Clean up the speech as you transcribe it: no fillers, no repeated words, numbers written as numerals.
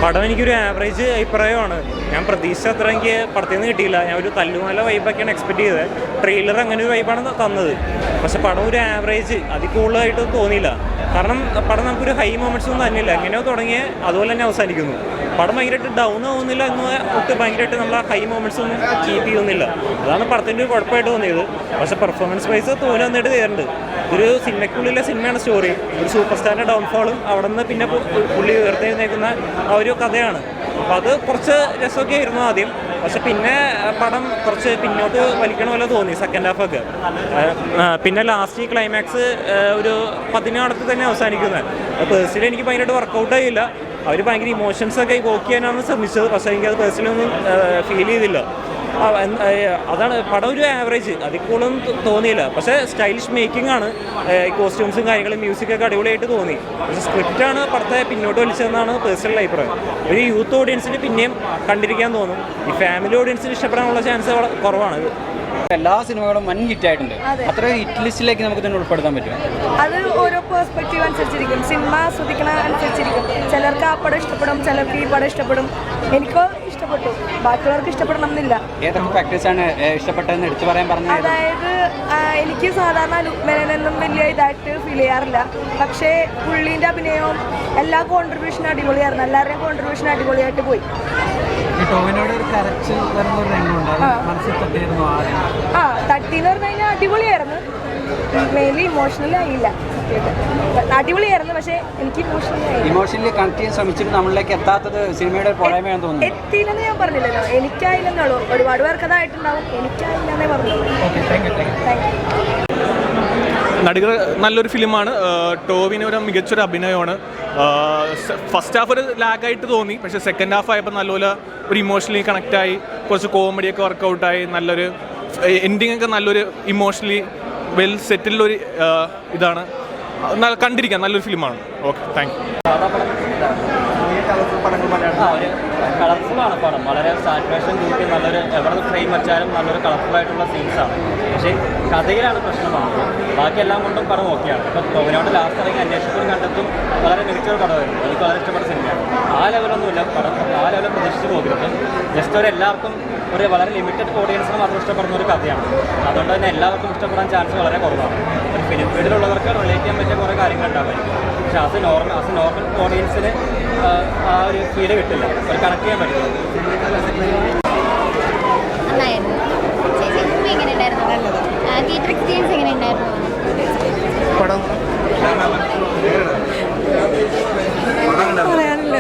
പടം എനിക്കൊരു ആവറേജ് അഭിപ്രായമാണ്. ഞാൻ പ്രതീക്ഷിച്ച അത്ര എനിക്ക് പടത്തിൽ നിന്ന് കിട്ടിയില്ല. ഞാൻ ഒരു തല്ലുമാല വൈബൊക്കെയാണ് എക്സ്പെക്ട് ചെയ്തത്. ട്രെയിലർ അങ്ങനെ ഒരു വൈബാണ് തന്നത്. പക്ഷെ പടം ഒരു ആവറേജ്, അതിൽ കൂടുതലായിട്ട് തോന്നിയില്ല. കാരണം പടം നമുക്കൊരു ഹൈ മൊമെൻറ്റ്സ് ഒന്നും തന്നില്ല. എങ്ങനെയോ തുടങ്ങിയ അതുപോലെ തന്നെ അവസാനിക്കുന്നു. പടം ഭയങ്കരമായിട്ട് ഡൗൺ ആവുന്നില്ല എന്ന് ഒട്ട് ഭയങ്കരമായിട്ട് നമ്മൾ ആ ഹൈ മൊമെൻറ്റ്സ് ഒന്നും കീപ്പ് ചെയ്യുന്നില്ല. അതാണ് പടത്തിൻ്റെ ഒരു കുഴപ്പമായിട്ട് തോന്നിയത്. പക്ഷേ പെർഫോമൻസ് വൈസ് തോന്നി വന്നിട്ട് തീരുന്നുണ്ട്. ഒരു സിനിമയ്ക്കുള്ളിലെ സിനിമയാണ് സ്റ്റോറി. ഒരു സൂപ്പർ സ്റ്റാറിൻ്റെ ഡൗൺഫോളും അവിടെ നിന്ന് പിന്നെ പുള്ളി ഉയർത്തെഴുന്നേൽക്കുന്ന ആ ഒരു കഥയാണ്. അപ്പോൾ അത് കുറച്ച് രസമൊക്കെ ആയിരുന്നു ആദ്യം. പക്ഷെ പിന്നെ പടം കുറച്ച് പിന്നോട്ട് വലിക്കണ പോലെ തോന്നി സെക്കൻഡ് ഹാഫൊക്കെ. പിന്നെ ലാസ്റ്റ് ക്ലൈമാക്സ് ഒരു 16 തന്നെ അവസാനിക്കുന്നത്. പേഴ്സണലി എനിക്ക് ഭയങ്കരമായിട്ട് വർക്കൗട്ട് ആയില്ല. അവർ ഭയങ്കര ഇമോഷൻസൊക്കെ ഇവോക്ക് ചെയ്യാനാണ് ശ്രമിച്ചത്. പക്ഷേ എനിക്കത് പേഴ്സണലി ഒന്നും ഫീൽ ചെയ്തില്ല. അതാണ് പടം ഒരു ആവറേജ്, അതിൽ കൂടുതലൊന്നും തോന്നിയില്ല. പക്ഷേ സ്റ്റൈലിഷ് മേക്കിംഗ് ആണ്. കോസ്റ്റ്യൂംസും കാര്യങ്ങളും മ്യൂസിക്കൊക്കെ അടിപൊളിയായിട്ട് തോന്നി. പക്ഷേ സ്ക്രിപ്റ്റാണ് പടത്തെ പിന്നോട്ട് വലിച്ചതെന്നാണ് പേഴ്സണൽ അഭിപ്രായം. ഒരു യൂത്ത് ഓഡിയൻസിന് പിന്നെയും കണ്ടിരിക്കാൻ തോന്നും. ഈ ഫാമിലി ഓഡിയൻസിന് ഇഷ്ടപ്പെടാനുള്ള ചാൻസ് കുറവാണ്. എല്ലാ സിനിമകളും വൻ ഹിറ്റായിട്ടുണ്ട്. അത്ര ഹിറ്റ് ലിസ്റ്റിലേക്ക് നമുക്ക് തന്നെ ഉൾപ്പെടുത്താൻ പറ്റും. അത് ഓരോ പെർസ്പെക്റ്റീവ് അനുസരിച്ചിരിക്കും. സിനിമ ആസ്വദിക്കണ അനുസരിച്ചിരിക്കും. ചിലർക്ക് ആ പടം ഇഷ്ടപ്പെടും, ചിലർക്ക് ഈ പടം ഇഷ്ടപ്പെടും. എനിക്കോ ഇഷ്ടപ്പെട്ടു, ബാക്കിയുള്ളവർക്ക് ഇഷ്ടപ്പെടണം എന്നില്ല. ഏതൊക്കെ ഫാക്ടേഴ്സാണ് ഇഷ്ടപ്പെട്ടതെന്ന് എടുത്തു പറയാൻ പറഞ്ഞത്? അതായത് എനിക്ക് സാധാരണ ലുക്മേനൊന്നും വലിയ ഇതായിട്ട് ഫീൽ ചെയ്യാറില്ല. പക്ഷേ പുള്ളീൻ്റെ അഭിനയവും എല്ലാ കോൺട്രിബ്യൂഷനും അടിപൊളിയായിരുന്നു. എല്ലാവരുടെയും കോൺട്രിബ്യൂഷൻ അടിപൊളിയായിട്ട് പോയി. തട്ടിന്ന് പറഞ്ഞു കഴിഞ്ഞാൽ അടിപൊളിയായിരുന്നു. മെയിൻലി ഇമോഷണലി ആയില്ല. അടിപൊളിയായിരുന്നു, പക്ഷേ എനിക്ക് ഇമോഷണലി കണക്ട് ചെയ്യാൻ ശ്രമിച്ചിട്ട് നമ്മളിലേക്ക് എത്താത്തത് സിനിമയുടെ പോരായ്മയാണെന്ന് തോന്നുന്നു. എത്തിയില്ലെന്ന് ഞാൻ പറഞ്ഞില്ലല്ലോ. എനിക്കായില്ലെന്നുള്ളൂ. ഒരുപാട് പേർക്ക് അതായിട്ടുണ്ടാവും. എനിക്കായില്ലെന്നേ പറഞ്ഞുള്ളൂ. നടികൾ നല്ലൊരു ഫിലിമാണ്. ടോവിന് ഒരു മികച്ചൊരു അഭിനയമാണ്. ഫസ്റ്റ് ഹാഫ് ഒരു ലാഗായിട്ട് തോന്നി. പക്ഷേ സെക്കൻഡ് ഹാഫ് ആയപ്പോൾ നല്ലപോലെ ഒരു ഇമോഷണലി കണക്റ്റായി. കുറച്ച് കോമഡിയൊക്കെ വർക്കൗട്ടായി. നല്ലൊരു എൻഡിങ് ഒക്കെ നല്ലൊരു ഇമോഷണലി വെൽ സെറ്റിലൊരു ഇതാണ്. കണ്ടിരിക്കാൻ നല്ലൊരു ഫിലിമാണ്. Okay, thank you. കളർഫുള്ളാണ് പടം. വളരെ സാറ്റുറേഷൻ കൂട്ടി നല്ലൊരു എവിടെ ഫ്രെയിം വെച്ചാലും നല്ലൊരു കളർഫുള്ളായിട്ടുള്ള സീൻസാണ്. പക്ഷേ കഥയിലാണ് പ്രശ്നമാണ്. ബാക്കിയെല്ലാം കൊണ്ടും പടം ഓക്കെയാണ്. ഇപ്പോൾ ടോവിനോട് ലാസ്റ്റ് ഇറങ്ങി അന്വേഷിക്കും കണ്ടെത്തും വളരെ മികച്ചൊരു പടമായിരുന്നു. എനിക്ക് വളരെ ഇഷ്ടപ്പെട്ട സിനിമയാണ്. ആ ലെവലൊന്നുമില്ല പടം. ആ ലെവലിൽ പ്രതീക്ഷിച്ച് പോകരുത്. ജസ്റ്റ് ഒരു എല്ലാവർക്കും ഒരു വളരെ ലിമിറ്റഡ് ഓഡിയൻസിന് മാത്രം ഇഷ്ടപ്പെടുന്ന ഒരു കഥയാണ്. അതുകൊണ്ട് തന്നെ എല്ലാവർക്കും ഇഷ്ടപ്പെടാൻ ചാൻസ് വളരെ കുറവാണ്. ഒരു ഫിലിം ഫീൽഡിലുള്ളവർക്ക് റിലേറ്റ് ചെയ്യാൻ പറ്റിയ കുറേ കാര്യങ്ങളുണ്ടാവായിരിക്കും. പക്ഷേ അത് നോർമൽ ഓഡിയൻസിന് ആ ഒരു ഫീല് കിട്ടില്ല. ഒരു കണക്ട് ചെയ്യാൻ പറ്റില്ല. തിയേറ്റർ എക്സ്പീരിയൻസ് എങ്ങനെ ഉണ്ടായിരുന്നു? പറയാനില്ല.